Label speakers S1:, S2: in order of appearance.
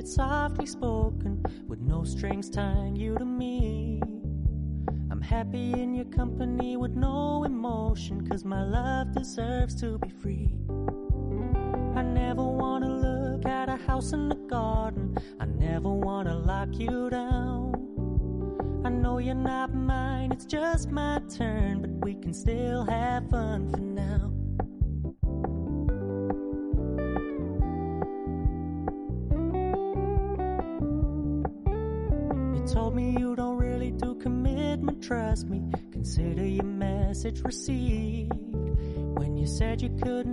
S1: it softly spoken, with no strings tying you to me. I'm happy in your company with no emotion, 'cause my love deserves to be free. I never wanna look at a house in the garden, I never wanna lock you down. I know you're not mine, it's just my turn, but we can still have fun for now. You told me you don't really do commitment, trust me, consider your message received. When you said you couldn't